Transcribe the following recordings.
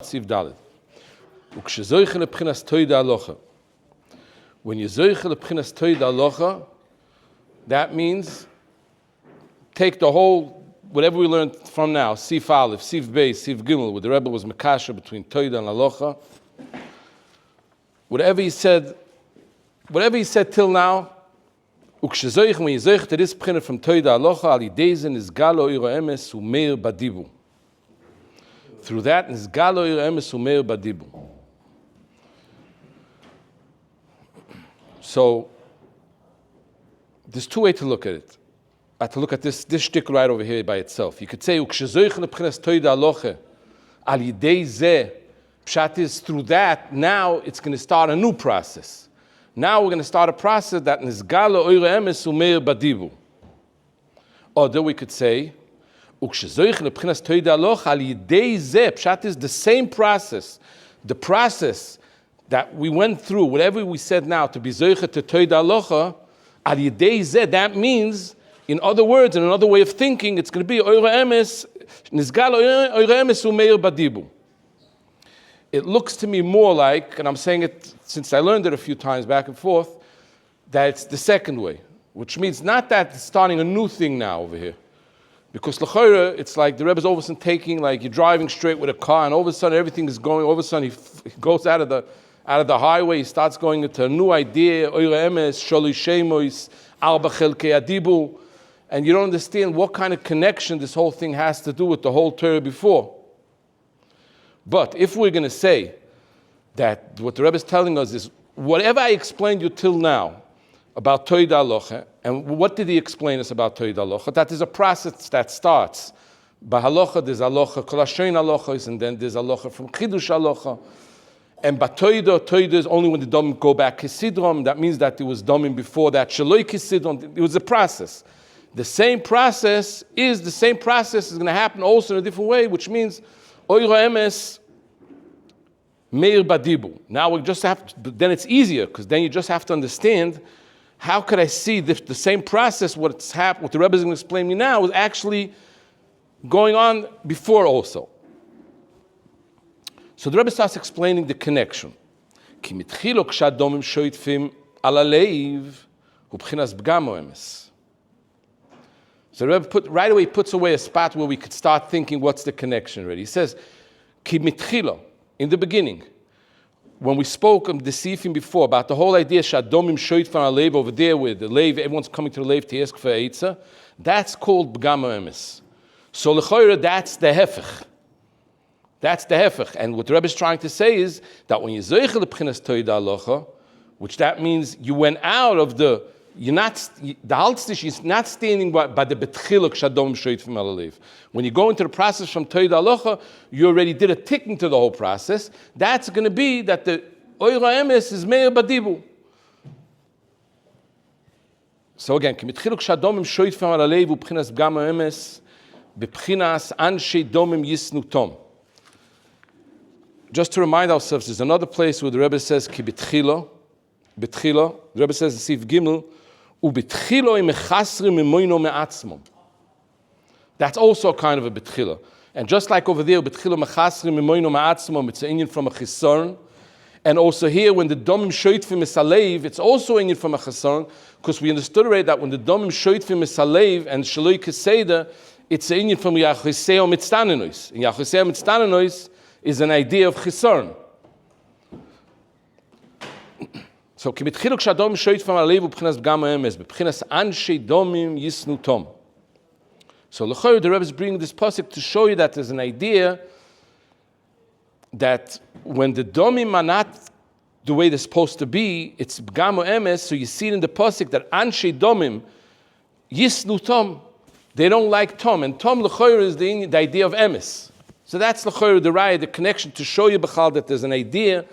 Siv Dalet. Ukshzoiche lebchinas toida alocha. When you zoiche lebchinas toida alocha, that means take the whole, whatever we learned from now, Sif Aleph, Sif Beis, Sif Gimel, where the Rebbe was Mekasher between toida and alocha. Whatever he said till now, ukshzoiche, when you zoiche to this bchina from toida alocha, ali dezen is galo iro emes umeir badibu. Through that, is galo iro emes umeir badibu. So, there's two ways to look at it. I have to look at this shtick right over here by itself. You could say, ukshzoich lebchinas toida aloche, al yidei zeh, pshat is through that, now it's going to start a new process. Now we're going to start a process that is galo iro emes umeir badibu. Or then we could say, ukshzoich lebchinas toida aloche, al yidei zeh, pshat is the same process. The process that we went through, whatever we said now, to be zoiche to toida alocha, al yidei zeh, that means, in other words, in another way of thinking, it's going to be oira emes, nizgal oira emes umeir badibu. It looks to me more like, and I'm saying it since I learned it a few times back and forth, that it's the second way, which means not that it's starting a new thing now over here. Because l'chayra, it's like the Rebbe's all of a sudden taking, like you're driving straight with a car, and all of a sudden everything is going, all of a sudden he goes out of the highway, he starts going into a new idea, oira emes, sholi shemois, arba chelkei adibu, and you don't understand what kind of connection this whole thing has to do with the whole Torah before. But if we're going to say that what the Rebbe is telling us is, whatever I explained you till now about toida alocha, and what did he explain us about toida alocha? That is a process that starts. By halacha, there's alocha, kol hashein halachos, and then there's alocha from chidush alocha. And by toida is only when the domim go back kisidrom. That means that it was domim before that. Shaloi kisidrom, it was a process. The same process is going to happen also in a different way, which means oira emes meir badibu. Now we just have to, then it's easier, because then you just have to understand, how could I see the same process, what the Rebbe is going to explain to me now, is actually going on before also. So the Rebbe starts explaining the connection. Ki mitchilo kshadomim shoitfim al haleiv hu b'chinas b'gamo emes. So the Rebbe right away puts away a spot where we could start thinking, what's the connection already? He says, Ki mitchilo, in the beginning, when we spoke of the Sifim before, about the whole idea, shadomim shoitfim al haleiv, over there where the leiv, everyone's coming to the leiv to ask for eitzah, that's called b'gamo emes. So l'choira, that's the hefech. That's the hefech. And what the Rebbe is trying to say is that when you zoiche lebchinas toida alocha, which that means you went out of the haltstish is not standing by the betchiluk shadom shoitfim al haleiv. When you go into the process from toida alocha, you already did a ticking to the whole process. That's going to be that the oira emes is meir badibu. So again, kimitchiluk shadom shoitfim al haleiv ubchinas b'gamo emes b'pchinas anshei domim yisnu tom. Just to remind ourselves, there's another place where the Rebbe says, Ki betchilo, the Rebbe says in Sif Gimel, ubetchilo im echasrim imoino me'atzmom. That's also kind of a betchilo. And just like over there, betchilo mechasrim imoino me'atzmom, it's an Indian from a chisorn. And also here, when the domim shoitfim is haleiv, it's also Indian from a chisorn, because we understood already that when the domim shoitfim is haleiv and shaloi keseda, it's an Indian from Yachoseo mitztanenois. And Yachoseo mitztanenois is an idea of chisorn. So, ki mitchiluk shadom shoyt from haleiv ub'chinas b'gamo emes, b'chinas anshei domim yisnu tom. So, l'choyer, the Rebbe is bringing this pasuk to show you that there's an idea that when the domim are not the way they're supposed to be, it's b'gamo emes, so you see it in the pasuk that anshei domim yisnu tom, they don't like tom, and tom, l'choyer, is the idea of emes. So that's l'choyer, the raya, the connection to show you b'chal that there's an idea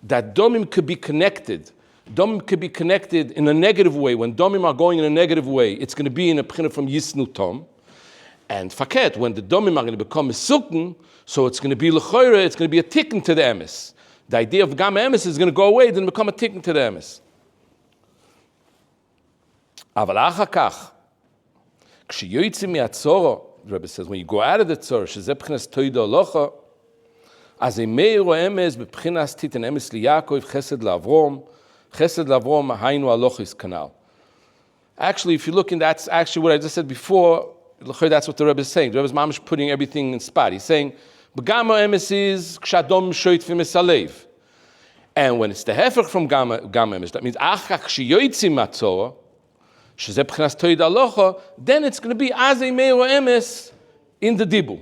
that domim could be connected. Domim could be connected in a negative way. When domim are going in a negative way, it's going to be in a p'china from yisnu tom. And faket, when the domim are going to become mesukken, so it's going to be l'choyer, it's going to be a tikkun to the emes. The idea of gam emes is going to go away, then become a tikkun to the emes. Aval achar kach, ksheyoytzim mi'atzora, the Rebbe says, when you go out of the tzor, shezeh b'chinas toida alocha, As a meir o emes b'pchinas titan emes liYaakov chesed lavrom hainu alochis kanal. Actually, if you look in, that's actually what I just said before. That's what the Rebbe is saying. The Rebbe is mamish putting everything in spot. He's saying, "B'gama emes is kshadom shoyt v'misalev," and when it's the hefech from gama emes, that means achach shiyotzim matzor, shezeh b'chinas toid alocha, then it's going to be as a meir o emes in the dibur.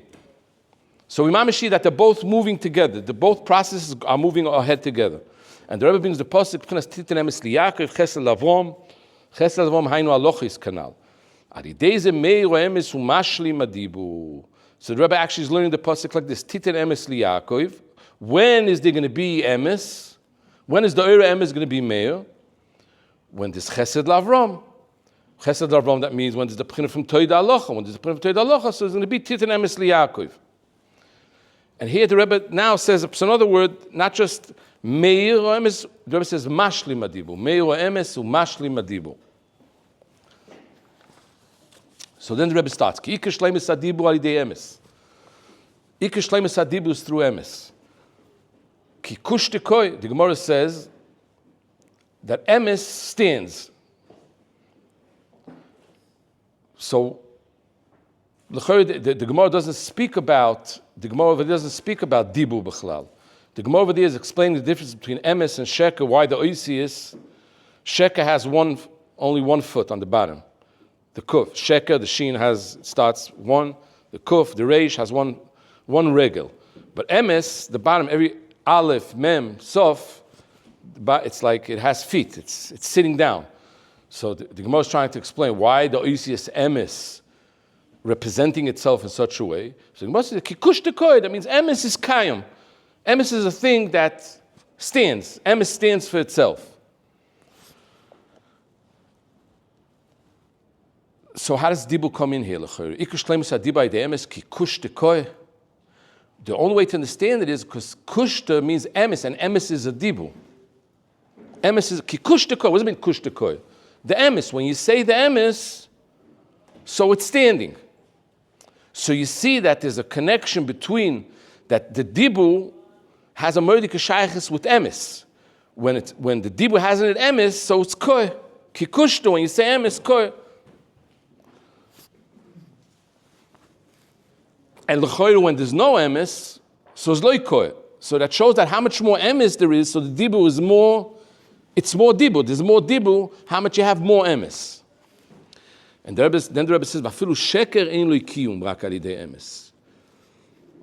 So we mamish see that they're both moving together. The both processes are moving ahead together. And the Rebbe brings the pasuk b'chinas titan emes liYaakov chesed lavrom hainu alochis kanal. Arideze meir o emes umashli madibu. So the Rebbe actually is learning the pasuk like this: titan emes liYaakov. When is there going to be emes? When is the ora emes going to be meir? When there's chesed lavrom. Chesed lavrom, that means when there's the b'china from toid alocha. When there's the b'china from toid alocha, so it's going to be titan emes liYaakov. And here the Rebbe now says, it's another word, not just meir o emes, the Rebbe says mashli madibu. Meir o emes umashli madibu. So then the Rebbe starts, ki ikar shleimus hadibu al yidei emes. Ikar shleimus hadibu is through emes. Ki kush tekoi, the Gemara says that emes stands. So the Gemara doesn't speak about dibu b'chlal. The Gemara over there is explaining the difference between emes and sheker. Why the oisius sheker has only one foot on the bottom. The kuf sheker, the sheen starts one. The kuf, the reish has one regel. But emes, the bottom, every aleph, mem, sof, it's like it has feet. It's sitting down. So the Gemara is trying to explain why the oisius emes representing itself in such a way. So the Gemara says kikush tekoy. That means emes is kayim. Emes is a thing that stands. Emes stands for itself. So how does dibu come in here? Ikush shleimus hadibu de emes kikush tekoy. The only way to understand it is because kushta means emes, and emes is a dibu. Emes is kikush tekoy. What does it mean kush tekoy? The emes. When you say the emes, so it's standing. So you see that there's a connection between that the dibu has a mordechai shaychus with emes. When the dibu has an emes, so it's koy. Kikushto, when you say emes, koy. And l'choyru, when there's no emes, so it's loy koy. So that shows that how much more emes there is, so the dibu is more, it's more dibu. There's more dibu, how much you have more emes. And then the Rebbe says, "Vafilu sheker ein lo kiyum rak al yidei emes."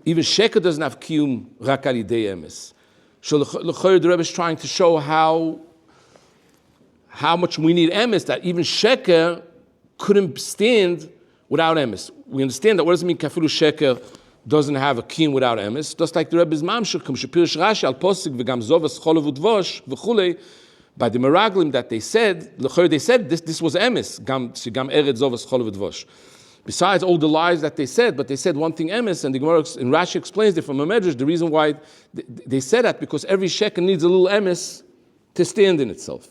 Even sheker doesn't have kiyum rak al yidei emes. So the Rebbe is trying to show how much we need emes, that even sheker couldn't stand without emes. We understand that. What does it mean? Kafilu sheker doesn't have a kiyum without emes. Just like the Rebbe's mamshir, kam shapirish Rashi al posik v'gam zovas cholav udvosh v'chulei. By the miraglim that they said this was emes, gam eretz zovas cholav udvosh. Besides all the lies that they said, but they said one thing emes, and the Gemara in Rashi explains it from a medrash. The reason why they said that, because every sheker needs a little emes to stand in itself.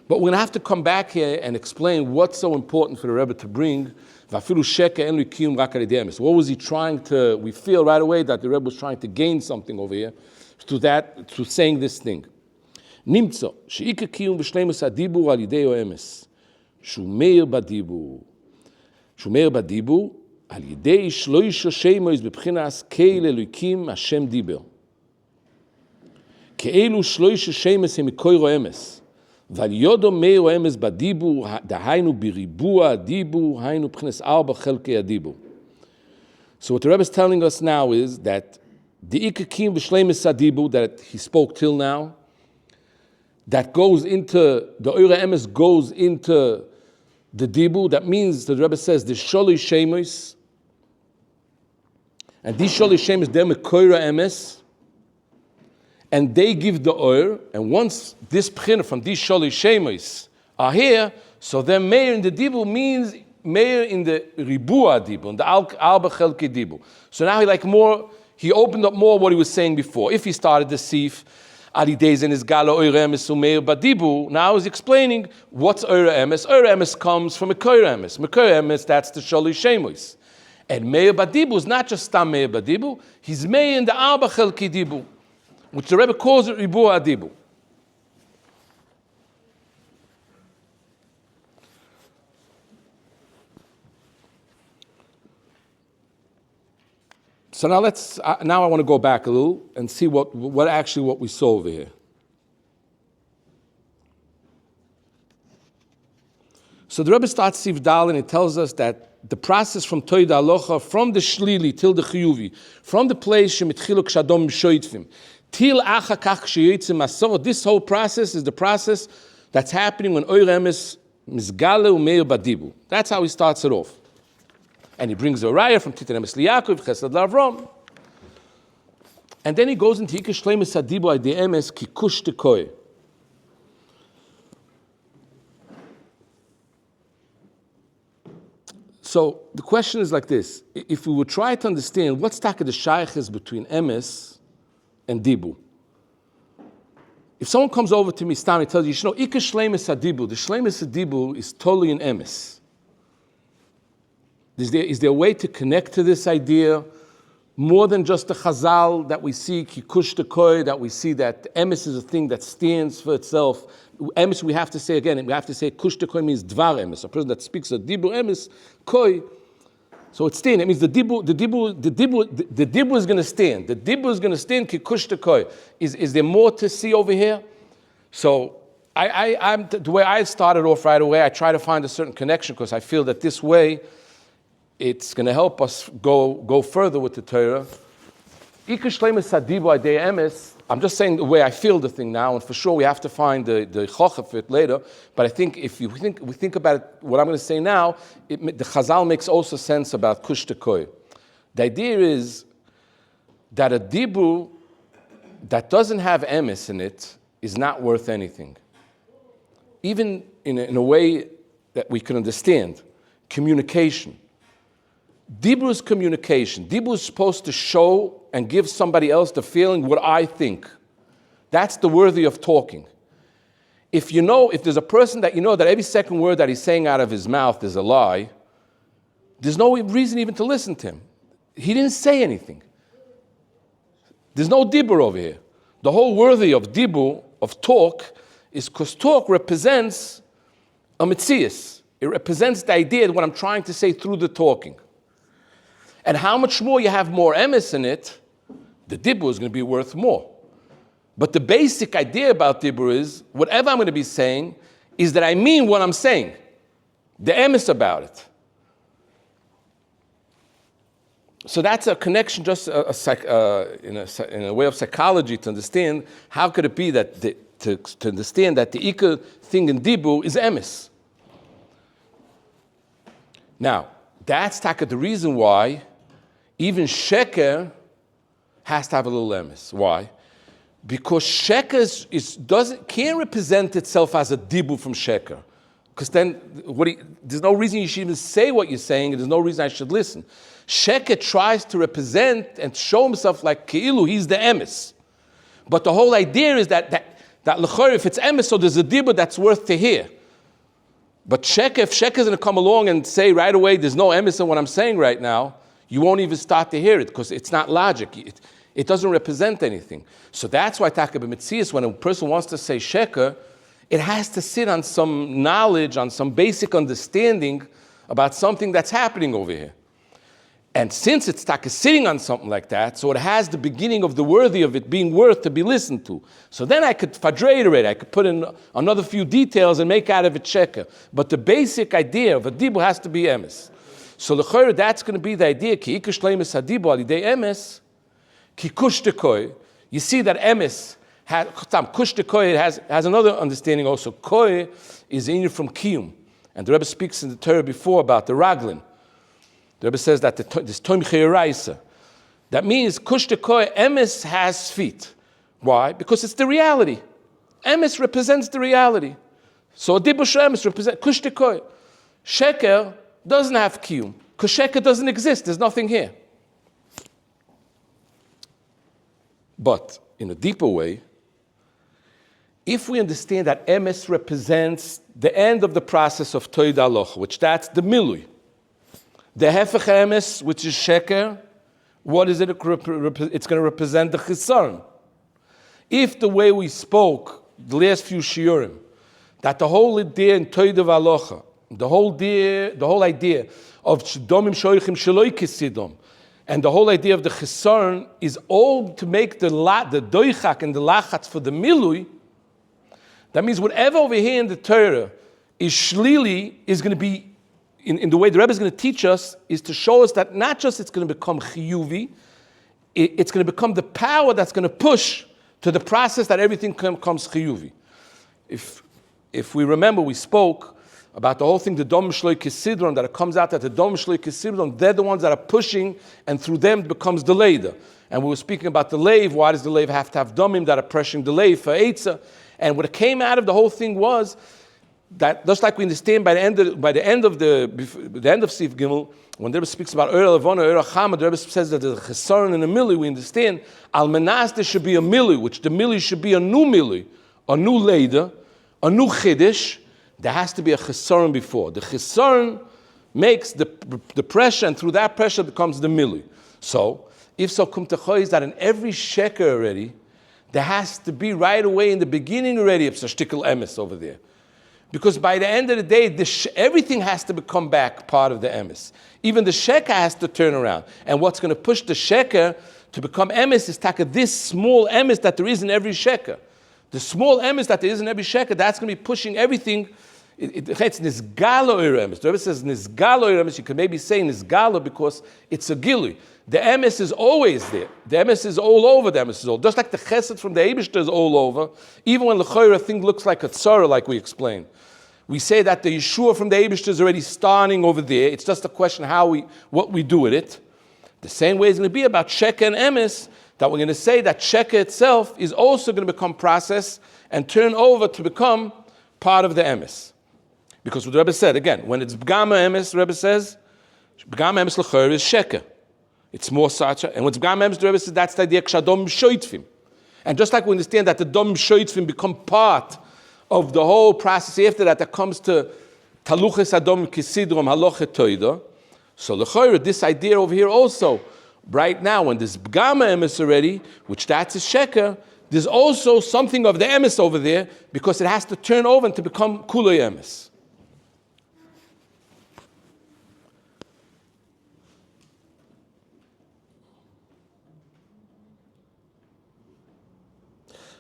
But we're going to have to come back here and explain what's so important for the Rebbe to bring. Vafilu sheker en likiyum rak al yidei emes. What was he trying to? We feel right away that the Rebbe was trying to gain something over here to saying this thing. Nimtzo, she'ika kiyum b'shleimus hadibu al yidei o emes. Shumeir badibu. Shumeir badibu al yidei shloisha sheimois b'pchinas keil elokim Hashem diber. Ke'elu shloisha sheimois hem mikoiro emes. Val yodo meir o emes badibu dahainu biribua adibu hainu b'chinas arba chelkei adibu. So what the Rebbe is telling us now is that the ika kiyum b'shleimus hadibu that he spoke till now, that goes into, the Eure Emes goes into the Dibu. That means, the Rebbe says, the Sholi Shemois, and these Sholi Shemois, they're Mekoira Emes, and they give the Eure, and once this Pchina from these Sholi Shemois are here, so then Meir in the Dibu means Meir in the Ribua Dibu, in the Alba Chelke Dibu. So now he opened up more what he was saying before. If he started the Sif, now he's explaining what's Eure Emes. Eure Emes comes from Mekoira Emes. Mekoira Emes, that's the Sholi Shemois. And meir badibu is not just stam meir badibu, he's meir in the arba chelki dibu, which the Rebbe calls it ribu adibu. So now now I want to go back a little and see what we saw over here. So the Rebbe starts Siv Dal and it tells us that the process from Toida Alocha, from the Shlili till the Chiyuvi, from the place Shemitchiluk Shadom Shoitvim, till Acha Kach Sheyitzim Masor, this whole process is the process that's happening when Oir Emes Mizgale Umeir Badibu. That's how he starts it off. And he brings a raya from Titan Emes Liyaakov, Chesed Lavrom. And then he goes into Ikesh Shleimus Adibu Adi Emes Kikush Tekoy. So the question is like this: if we would try to understand what's taka the shaykhs between emes and dibu. If someone comes over to me, Stam, and tells you, Ikesh Shleimus Adibu, the Shleimus Adibu is totally in emes. Is there a way to connect to this idea more than just the chazal that we see, kikush tekoy, that we see that emes is a thing that stands for itself. Emes, we have to say again, we have to say kush tekoy means dvar emes, a person that speaks a dibur emes, koi. So it's stand. It means the dibur is going to stand. The dibur is going to stand kikush tekoy. Is there more to see over here? So I'm the way I started off right away, I try to find a certain connection because I feel that this way it's going to help us go further with the Torah. I'm just saying the way I feel the thing now, and for sure we have to find the choch of it later. But I think if we think about it, what I'm going to say now, the Chazal makes also sense about kush tekoy. The idea is that a dibu that doesn't have emes in it is not worth anything. Even in a way that we can understand, communication. Dibur is communication. Dibur is supposed to show and give somebody else the feeling what I think. That's the worthy of talking. If there's a person that that every second word that he's saying out of his mouth is a lie, there's no reason even to listen to him. He didn't say anything. There's no dibur over here. The whole worthy of dibur, of talk, is because talk represents a metzius. It represents the idea of what I'm trying to say through the talking. And how much more you have more emes in it, the dibur is going to be worth more. But the basic idea about dibur is, whatever I'm going to be saying, is that I mean what I'm saying. The emes about it. So that's a connection, just in a way of psychology, to understand how could it be that to understand that the ikar thing in dibur is emes. Now, that's the reason why even sheker has to have a little emes. Why? Because sheker can't represent itself as a dibur from sheker. Because then there's no reason you should even say what you're saying, and there's no reason I should listen. Sheker tries to represent and show himself like keilu, he's the emes. But the whole idea is that l'chor, if it's emes, so there's a dibur that's worth to hear. But if sheker is going to come along and say right away, there's no emes in what I'm saying right now, you won't even start to hear it because it's not logic. It doesn't represent anything. So that's why taka b'metzias, when a person wants to say sheker, it has to sit on some knowledge, on some basic understanding about something that's happening over here. And since it's taka sitting on something like that, so it has the beginning of the worthy of it being worth to be listened to. So then I could fadrater it, I could put in another few details and make out of it sheker. But the basic idea of a dibur has to be emes. So l'chor, that's going to be the idea. Ki ikesh shleimus hadibu alidei emes, ki kush tekoy. You see that emes kush tekoy has another understanding also. Koy is in from kiyum, and the Rebbe speaks in the Torah before about the raglin. The Rebbe says that this tomchei raisa. That means kush tekoy, emes has feet. Why? Because it's the reality. Emes represents the reality. So a dibur emes represents kush tekoy. Sheker doesn't have kiyum, because sheker doesn't exist. There's nothing here. But in a deeper way, if we understand that emes represents the end of the process of toida aloch, which that's the milui. The hefech emes, which is sheker, what is it? It's going to represent the chisaron. If the way we spoke the last few shiurim, that the whole idea in toida v'alocha, the whole idea of domim shoichim sheloi kisidom, and the whole idea of the chisaron is all to make the doichak and the lachatz for the milui. That means whatever over here in the Torah is shlili is going to be, in the way the Rebbe is going to teach us, is to show us that not just it's going to become chiyuvi, it's going to become the power that's going to push to the process that everything comes chiyuvi. If we remember, we spoke about the whole thing, the dom shloi kisidron, that it comes out that the dom shloi kisidron, they're the ones that are pushing, and through them becomes the leider. And we were speaking about the lave. Why does the lave have to have domim that are pressuring the lave for eitzah? And what came out of the whole thing was that, just like we understand by the end of Sif Gimel, when the Rebbe speaks about Ora Levona, Ora Chama, the Rebbe says that there's a chesaron and a milui. We understand al menas there should be a milui, which the milui should be a new milui, a new leider, a new chiddush. There has to be a chesaron before. The chesaron makes the pressure, and through that pressure becomes the milui. So, if so, kum techoy is that in every sheker already, there has to be right away in the beginning already a shtickle emes over there. Because by the end of the day, everything has to become back part of the emes. Even the sheker has to turn around. And what's going to push the sheker to become emes is taka this small emes that there is in every sheker. The small emes that there is in every sheker, that's going to be pushing everything. It's nisgalo emes. The Rebbe says nisgalo emes. You can maybe say nisgalo because it's a gilui. The emes is always there. The emes is all over. The emes is all. Just like the chesed from the Eibishter is all over. Even when the l'choira thing looks like a tora, like we explained. We say that the Yeshua from the Eibishter is already starting over there. It's just a question what we do with it. The same way is going to be about sheker and emes, that we're going to say that sheker itself is also going to become processed and turn over to become part of the emes. Because what the Rebbe said, again, when it's b'gama emes, the Rebbe says, b'gama emes l'choira is sheker. It's more such, and what's b'gama emes, the Rebbe says, that's the idea k'shadom shoitzvim. And just like we understand that the dom shoitzvim become part of the whole process after that comes to taluches adom kisidrom haloche toida. So l'choira, this idea over here also, right now when there's b'gama emes already, which that's a sheker, there's also something of the emes over there because it has to turn over and to become kulei emes.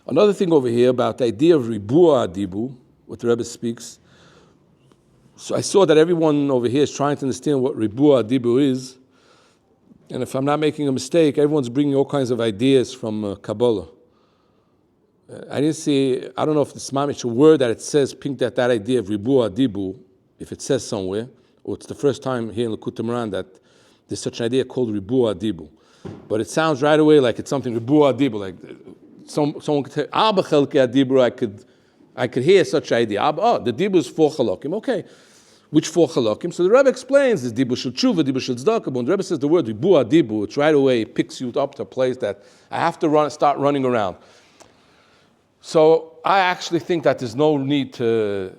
Another thing over here about the idea of ribua adibu, what the Rebbe speaks. So I saw that everyone over here is trying to understand what ribua adibu is. And if I'm not making a mistake, everyone's bringing all kinds of ideas from Kabbalah. I didn't see, I don't know if it's mamish a word that it says, pink that idea of ribua adibu, if it says somewhere, or it's the first time here in likutai moharan that there's such an idea called ribua adibu. But it sounds right away like it's something ribua adibu, like someone could say, Abba chelke adibur, I could hear such idea. The dibur is 4 chalakim. Okay, which 4 chalakim? So the Rebbe explains this dibur shel tshuva, dibur shel tzedakah. When the Rebbe says the word ribua dibur, it's right away, it picks you up to a place that I have to start running around. So I actually think that there's no need to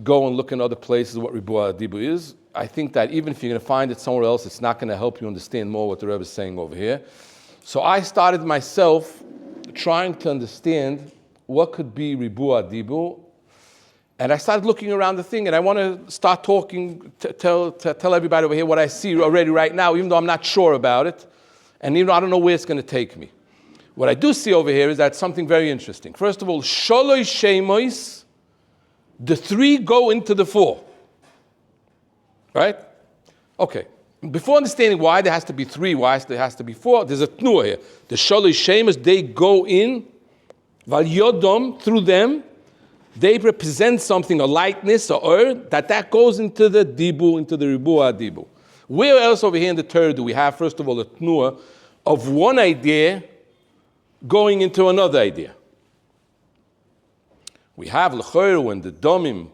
go and look in other places what ribua dibur is. I think that even if you're going to find it somewhere else, it's not going to help you understand more what the Rebbe is saying over here. So I started myself trying to understand what could be ribua dibu, and I started looking around the thing, and I want to start talking, tell everybody over here what I see already right now, even though I'm not sure about it, and even though I don't know where it's going to take me. What I do see over here is that something very interesting. First of all, sholoi shemois, the 3 go into the 4. Right? Okay. Before understanding why there has to be 3, why there has to be 4, there's a tnuah here. The sholoi shemois, they go in, val yodom, through them, they represent something, a lightness, or that goes into the dibu, into the ribua dibu. Where else over here in the Torah do we have, first of all, a tnuah of one idea going into another idea? We have l'choyer when the domim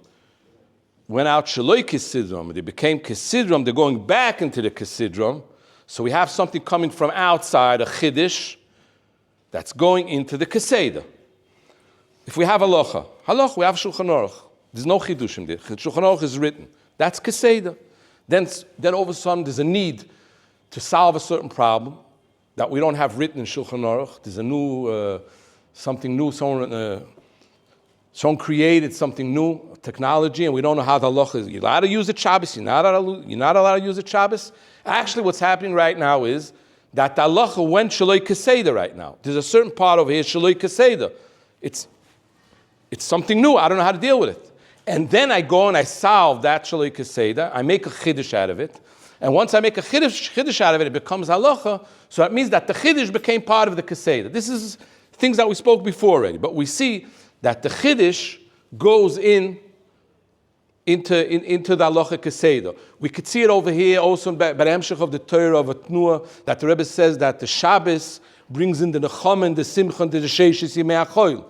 went out shaloi kisidrom, they became kisidrom, they're going back into the kisidrom. So we have something coming from outside, a chiddush, that's going into the keseda. If we have halacha, we have Shulchan Aruch. There's no chidushim there. Shulchan Aruch is written. That's keseda. Then all of a sudden there's a need to solve a certain problem that we don't have written in Shulchan Aruch. There's a new, something new, someone created something new, technology, and we don't know how the halacha is. You're allowed to use the Shabbos, you're not allowed to use the Shabbos. Actually, what's happening right now is that the halacha went shaloi keseda right now. There's a certain part over here, shaloi keseda. It's something new, I don't know how to deal with it. And then I go and I solve that shaloi keseda, I make a chiddush out of it, and once I make a chiddush out of it, it becomes halacha, so that means that the chiddush became part of the keseda. This is things that we spoke before already, but we see that the chiddush goes into the halacha keseda. We could see it over here also by the hemshech of the Torah of Atnua, that the Rebbe says that the Shabbos brings in the nechamen, the simcha, and the sheishis yimei hachoil.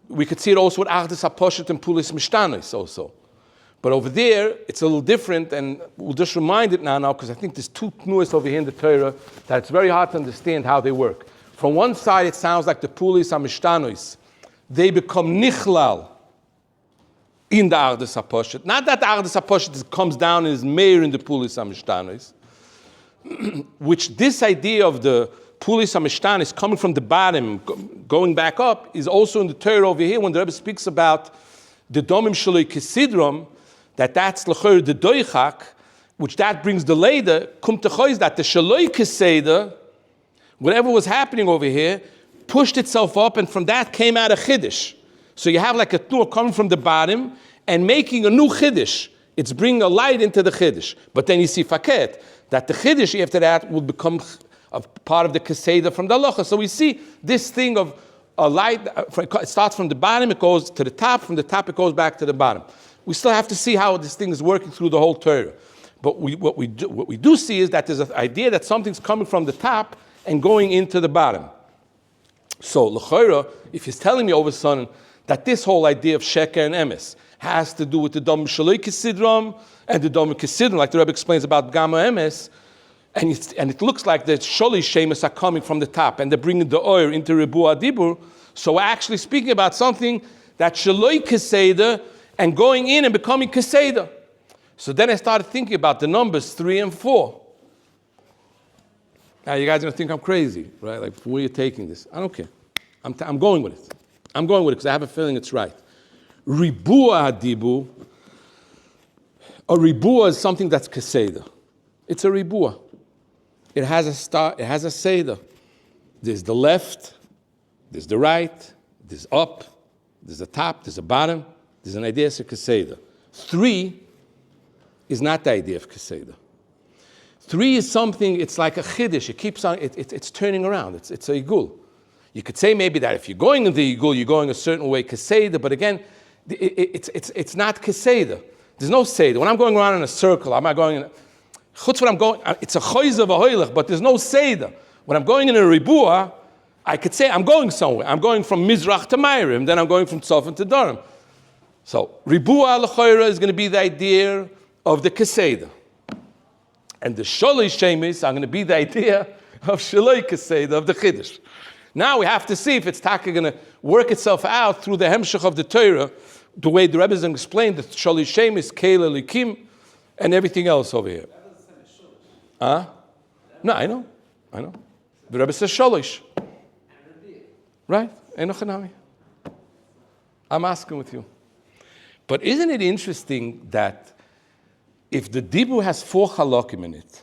We could see it also with Achdus HaPoshet and Pulis Mishtanos also. But over there, it's a little different, and we'll just remind it now because I think there's two tnuas over here in the Torah that it's very hard to understand how they work. From one side, it sounds like the Pulis HaMishtanos, they become nichlal in the Achdus HaPoshet. Not that the Achdus HaPoshet comes down and is meir in the Pulis HaMishtanos, which this idea of the Pulis HaMishtan is coming from the bottom, going back up, is also in the Torah over here when the Rebbe speaks about the domim shaloi kesidrom, that's l'chor the doichak, which that brings the later, kum techois, that the shaloi keseda, whatever was happening over here, pushed itself up, and from that came out a chiddush. So you have like a tnuah coming from the bottom and making a new chiddush. It's bringing a light into the chiddush. But then you see faket, that the chiddush after that will become a part of the keseda from the halacha. So we see this thing of a light, it starts from the bottom, it goes to the top, from the top it goes back to the bottom. We still have to see how this thing is working through the whole Torah. But what we do see is that there's an idea that something's coming from the top and going into the bottom. So, l'chora, if he's telling me over a sudden that this whole idea of sheker and emes has to do with the dom shaloi kesidrom and the dom kesidrom, like the Rebbe explains about gamma emes, and it looks like the sholish shemus are coming from the top and they're bringing the oil into Rebu Adibur. So we're actually speaking about something that shaloi keseda and going in and becoming keseda. So then I started thinking about the numbers 3 and 4. Now you guys are going to think I'm crazy, right? Like, where are you taking this? I don't care. I'm going with it. I'm going with it because I have a feeling it's right. Ribua Adibu. A ribua is something that's keseda. It's a ribua. It has a start, it has a seder. There's the left, there's the right, there's up, there's a top, there's a bottom, there's an idea of keseda. 3 is not the idea of keseda. 3 is something, it's like a chiddush, it keeps on, it's turning around, it's a igul. You could say maybe that if you're going in the igul, you're going a certain way keseda, but again, it's not keseda. There's no seder. When I'm going around in a circle, I'm not going in chutz when I'm going, it's a choiz of a hoylech, but there's no seder. When I'm going in a ribua, I could say I'm going somewhere. I'm going from Mizrach to Mairim, then I'm going from Tzofan to Durham. So ribua l'choira is going to be the idea of the keseda. And the sholish shemis are going to be the idea of shaloi keseda, of the chiddush. Now we have to see if it's taka going to work itself out through the hemshech of the Torah, the way the Rebbe has explained, the sholish shemis, keila likim, and everything else over here. No, I know. The Rebbe says sholish. Right? I'm asking with you. But isn't it interesting that if the Dibur has 4 halakim in it,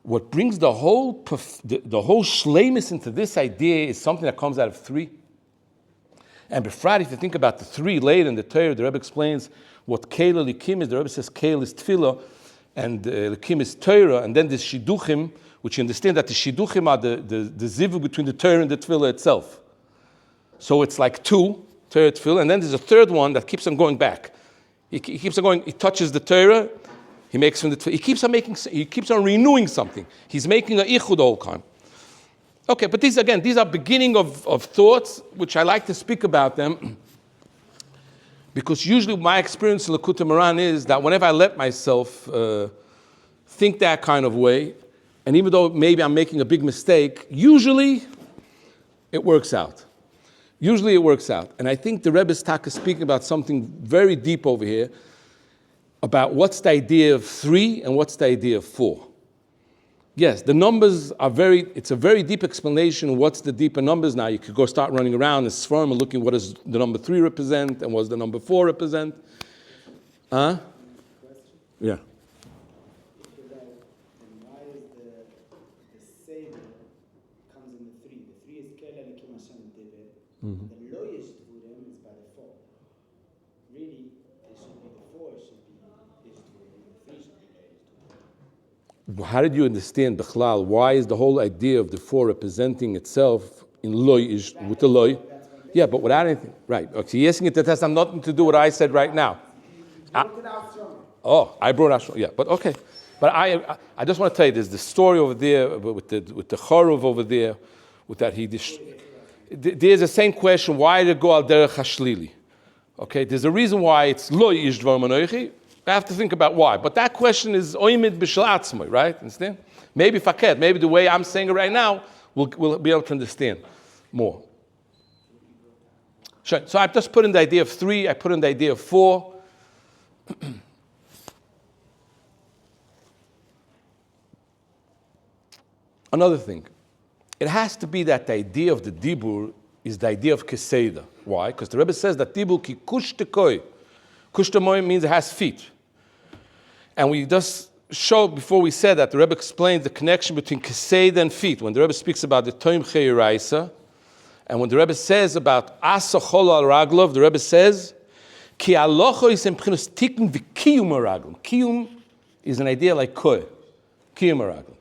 what brings the whole shleimus into this idea is something that comes out of 3? And befrat, if you think about the 3 later in the Torah, the Rebbe explains what keila likim is. The Rebbe says keil is tefillah, and likim is Torah, and then the shiduchim, which you understand that the shiduchim are the zivu between the Torah and the tefillah itself. So it's like 2, Torah, tefillah, and then there's a third one that keeps on going back. He keeps on going, he touches the Torah, he makes from the tefillah, he keeps on renewing something. He's making a ichud all time. Okay, but these are beginning of thoughts, which I like to speak about them, because usually my experience in Likutai Moharan is that whenever I let myself think that kind of way, and even though maybe I'm making a big mistake, usually it works out. And I think the Rebbe's talk is speaking about something very deep over here. about what's the idea of 3 and what's the idea of 4. Yes, the numbers are it's a very deep explanation of what's the deeper numbers now. You could go start running around and swarm and looking what does the number 3 represent and what does the number 4 represent. Huh? Yeah. Why is the Seder comes in the 3? The 3 is Kela Likim Hashem Dibet. The Loyish Dvurim is by the 4. Really, it should be the 4 should be Ish Dvurim, the 3 should be Loyish Dvurim. How did you understand, Bechlal, why is the whole idea of the 4 representing itself in Loyish, with the Loy? Yeah, but without anything. Right. Okay, so you're asking it that has nothing to do with what I said right now. I brought out, yeah, but okay. But I just want to tell you, there's the story over there with the Choruv over there, with that there's the same question, why did it go al derech hashlili? Okay, there's a reason why it's lo ish dvar manoichi. I have to think about why. But that question is oimid b'shel atzmai, right? Understand? Maybe faket, maybe the way I'm saying it right now, we'll be able to understand more. Sure. So I've just put in the idea of 3, I put in the idea of 4. Another thing, it has to be that the idea of the dibur is the idea of keseda. Why? Because the Rebbe says that dibur ki kush tekoi. Kush temoy means it has feet. And we just showed before we said that the Rebbe explained the connection between keseda and feet. When the Rebbe speaks about the toimchei raisa, and when the Rebbe says about asa chol al raglov, the Rebbe says ki alocho is emchinos tikun v'kiyum raglov. Kiyum is an idea like koi, kiyum raglov.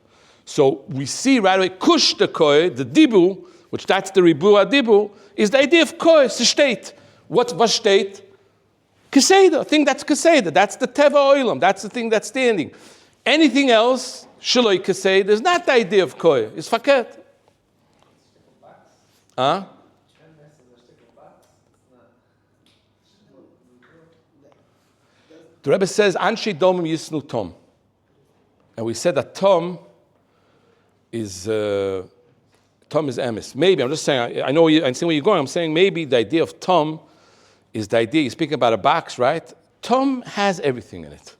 So we see right away, kush the koi, the dibu, which that's the ribu adibu, is the idea of koi, it's a state. What was state? Keseda, a thing that's keseda, that's the teva oilam, that's the thing that's standing. Anything else, shaloi keseda, is not the idea of koi, it's faket. Huh? The Rebbe says, Anshe domim yisnu tom. And we said that tom is emes. Maybe, I'm just saying, I know I see where you're going. I'm saying maybe the idea of tom is the idea, you're speaking about a box, right? Tom has everything in it.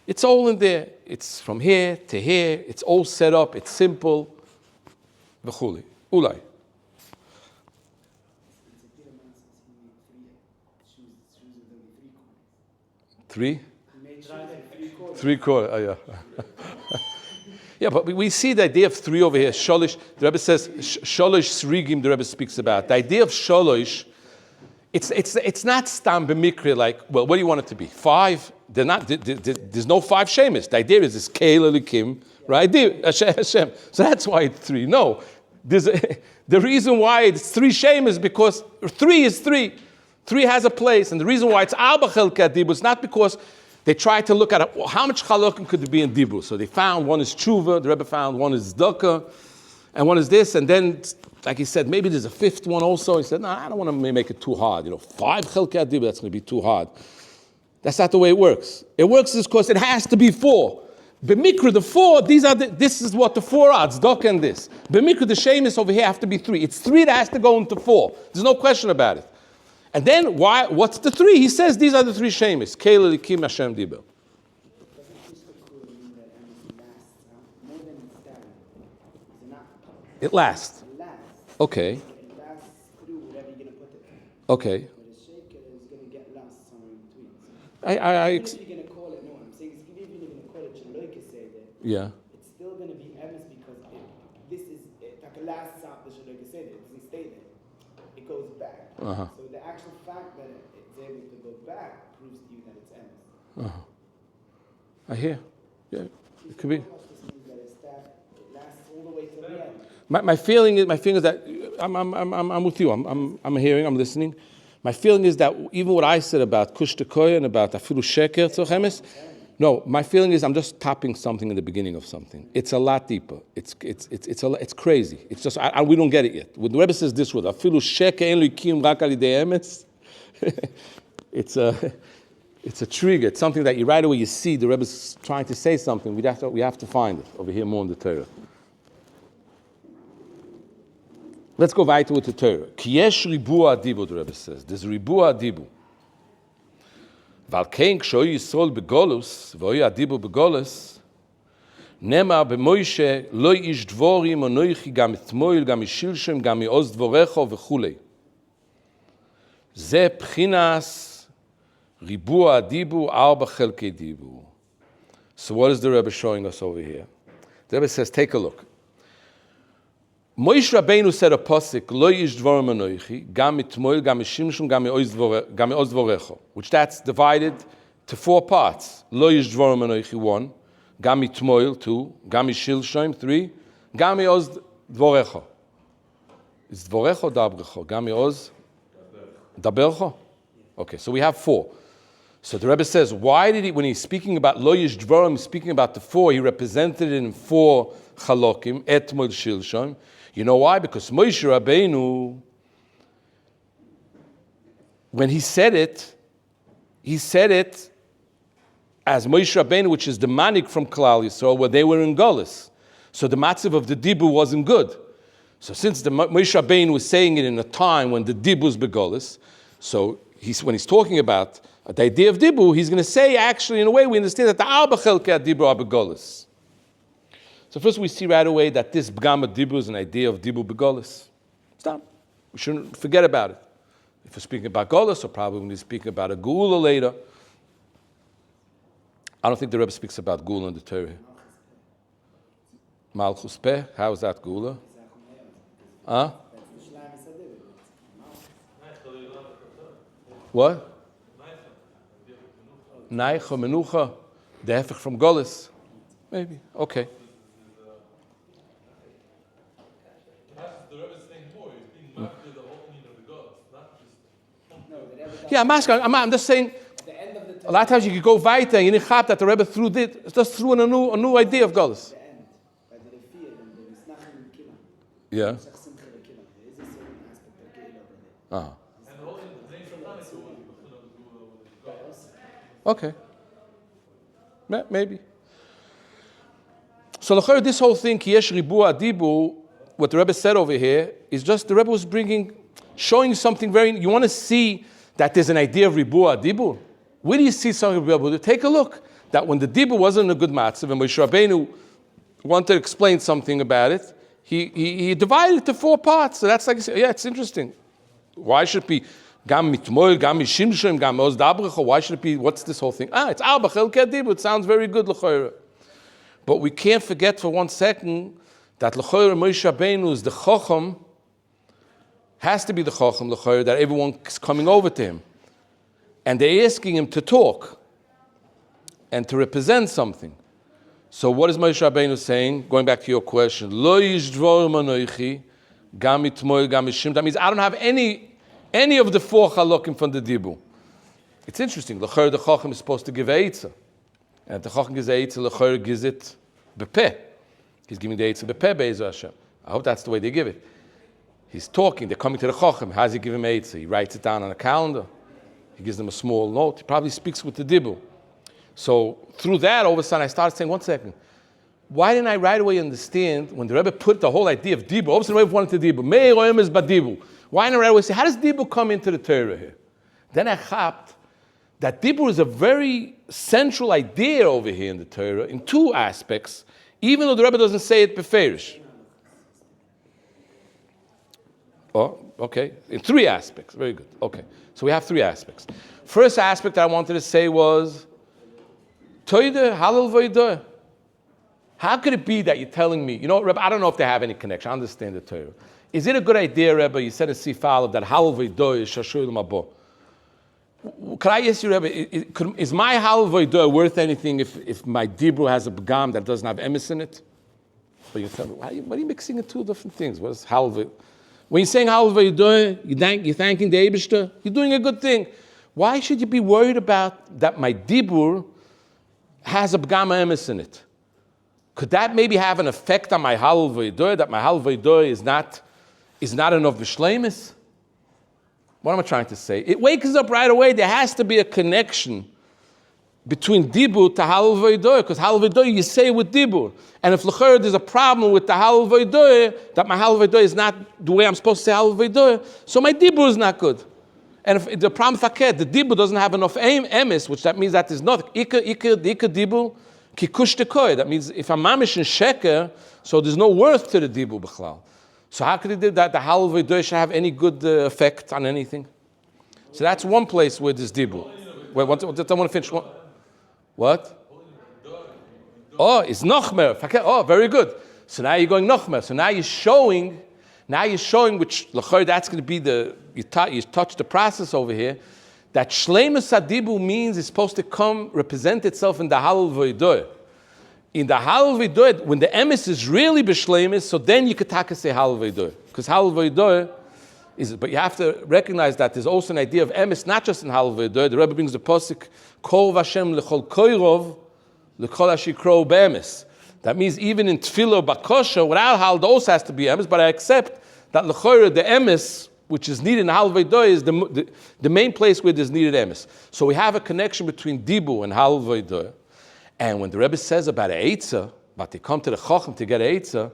It's all in there. It's from here to here. It's all set up. It's simple. V'chuli. Ulai. Three quarters. Oh, yeah. Yeah, but we see the idea of 3 over here. Sholosh, the Rebbe says, Sholosh Srigim, the Rebbe speaks about. The idea of Sholosh, it's not stam b'mikri, like, well, what do you want it to be? 5? There's no 5 shemis. The idea is this Keil Elikim, right? Hashem. So that's why it's 3. No. The reason why it's 3 shemis is because 3 is 3. 3 has a place. And the reason why it's Arba Chelka Dibu is not because they tried to look at how much chalokim could there be in Dibur. So they found one is tshuva, the Rebbe found one is tzedakah, and one is this, and then, like he said, maybe there's a 5th one also. He said, no, I don't want to make it too hard. 5 chelkei Dibur, that's going to be too hard. That's not the way it works. It works because it has to be 4. B'mikra, the 4, this is what the 4 are, tzedakah and this. B'mikra, the shemis over here have to be 3. It's 3 that has to go into 4. There's no question about it. And then, what's the 3? He says these are the 3 shemis. Keil Elikim Hashem Dibur. It lasts. Okay. It lasts through whatever you're going to put it in. Okay. But a shaker is going to get lost somewhere in between. Even if you're going to call it, no, I'm saying, even if you're going to call it Shaloi Keseder, yeah. it's still going to be emes because this is like a last stop, the Shaloi Keseder. It doesn't stay there. It goes back. Uh-huh. So the actual fact that it's able to go back proves to you that it's emes. Uh-huh. I hear. Yeah, it could be. It lasts all the way to the end. My feeling is that I'm with you. I'm hearing. I'm listening. My feeling is that even what I said about kush tekoy and about afilu sheker tzochemes, no. My feeling is I'm just topping something in the beginning of something. It's a lot deeper. It's crazy. It's just we don't get it yet. When the Rebbe says this word afilu sheker en likim rak al yidei emes, it's a trigger. It's something that you right away you see the Rebbe's trying to say something. We have to find it over here more in the Torah. Let's go weiter with the Torah. Ki yesh ribu adibu, the Rebbe says. There's ribu adibu. ועל כן כשהיו ישראל בגולוס, והיו הדיבור בגולוס, נאמר במוישה, לא איש דבורים אנוכי גם אתמול, גם משלשם, גם מעוז דבורך וכולי. זה בחינס ריבוע הדיבור, 4 חלקי דיבור. So what is the Rebbe showing us over here? The Rebbe says, take a look. Moshe Rabbeinu said a pasuk, lo ish dvorim anoichi, gam mitmoil, gam mishimshum, gam me'oz dvorecho, which that's divided to 4 parts. Lo ish dvorim anoichi, 1, gam mitmoil, 2, gam mishilshim, 3, gam me'oz dvorecho. Is dvorecho dabrecho? Gam me'oz dabercho? Okay, so we have 4. So the Rebbe says, why did he, when he's speaking about lo yish dvorim, speaking about the 4, he represented it in 4 chalokim, etmol shilshim. You know why? Because Moshe Rabbeinu, when he said it as Moshe Rabbeinu, which is the manik from Klal Yisrael, where they were in Golus. So the matziv of the dibur wasn't good. So since the Moshe Rabbeinu was saying it in a time when the dibur was begolus, so when he's talking about the idea of dibur, he's going to say, actually, in a way, we understand that the arba chelkei dibur are begolus. So first we see right away that this b'gam dibur is an idea of dibur begolus. Stop. We shouldn't forget about it. If we're speaking about golus, or probably when we're speaking about a geula later. I don't think the Rebbe speaks about geula in the Torah. Malchus peh, how is that geula? Huh? What? Naicha, menucha, the hefech from golus. Maybe, okay. Yeah, I'm just saying, a lot of times you could go weiter and you didn't have that the Rebbe just threw in a new idea of Golus. Yeah. Okay. Maybe. So this whole thing, Kiyesh Ribu Adibu, what the Rebbe said over here, is just the Rebbe was showing you something you want to see that there's an idea of Ribu Adibu. Where do you see something of Ribu Adibu? Take a look. That when the Dibu wasn't a good matzav, and Moshe Rabbeinu wanted to explain something about it, he divided it to 4 parts. So that's like, yeah, it's interesting. Why should it be Gam mitmoil, gam mishimshim, gam oz dabrecho? Why should it be, what's this whole thing? It's arba chelkei dibu. It sounds very good, l'choira. But we can't forget for 1 second that l'choira Moshe Rabbeinu is the chacham, has to be the chacham, l'choira, that everyone's coming over to him. And they're asking him to talk and to represent something. So what is Moshe Rabbeinu saying? Going back to your question, lo yish dvorim anoichi, gam mitmoil, gam mishim. That means I don't have any of the 4 chalokim from the dibu. It's interesting. L'choira, the chacham is supposed to give a eitzah. And if the chacham gives a eitzah, l'choira gives it bepeh. He's giving the eitzah bepeh be'ezer Hashem. I hope that's the way they give it. He's talking. They're coming to the chacham. How does he give him eitzah? He writes it down on a calendar. He gives them a small note. He probably speaks with the dibu. So through that, all of a sudden, I started saying, 1 second. Why didn't I right away understand when the Rebbe put the whole idea of dibu? All of a sudden, the Rebbe wanted to dibu. Mei roem is badibu. Why didn't I right away say, how does dibu come into the Torah here? Then I chapped that dibu is a very central idea over here in the Torah in 2 aspects, even though the Rebbe doesn't say it beferish. Oh, okay. In 3 aspects. Very good. Okay. So we have 3 aspects. First aspect I wanted to say was, Toide, halal v'ydoh. How could it be that you're telling me, Rebbe, I don't know if they have any connection. I understand the Torah. Is it a good idea, Rebbe, you said in Sifal that halal v'ydoh is shashur l'mabo? Could I ask you, Rebbe, is my halal v'ydoh worth anything if my dibur has a begam that doesn't have emes in it? But you tell me, why are you mixing the 2 different things? What is halal v'ydoh? When you're saying halal v'ydoh, you're thanking the Eibishter, you're doing a good thing. Why should you be worried about that my dibur has a begam emes in it? Could that maybe have an effect on my halal v'ydoh, that my halal v'ydoh is not enough v'shleimus? What am I trying to say? It wakes us up right away. There has to be a connection between dibur to halal v'ydoh, because halal v'ydoh you say with dibur. And if l'chor there's a problem with the halal v'ydoh, that my halal v'ydoh is not the way I'm supposed to say halal v'ydoh, so my dibur is not good. And if the problem faket, the dibur doesn't have enough emes, which that means that there's not ikar dibur kikush tekoy. That means if I'm mamish in sheker, so there's no worth to the dibur b'chlal. So how could he do that? The halal v'doy should have any good effect on anything? So that's one place where there's dibur. Wait, I want to finish. What? Oh, it's nochmer. Oh, very good. So now you're going nochmer. So now you're showing, which l'chor, that's going to be you touch the process over here, that shleimus hadibu means it's supposed to represent itself in the halal v'doy. In the halal v'doy, when the emes is really b'shleimus, so then you could say halal v'doy. Because halal v'doy is, but you have to recognize that there's also an idea of emes, not just in halal v'doy. The Rebbe brings the posik, kol v'Hashem l'chol koirov, l'chol hashikro b'emes. That means even in tefillah bakosha, without halal, there also has to be emes, but I accept that l'chora, the emes, which is needed in halal v'doy, is the main place where there's needed emes. So we have a connection between dibu and halal v'doy. And when the Rebbe says about a eitzah, but they come to the chacham to get a eitzah,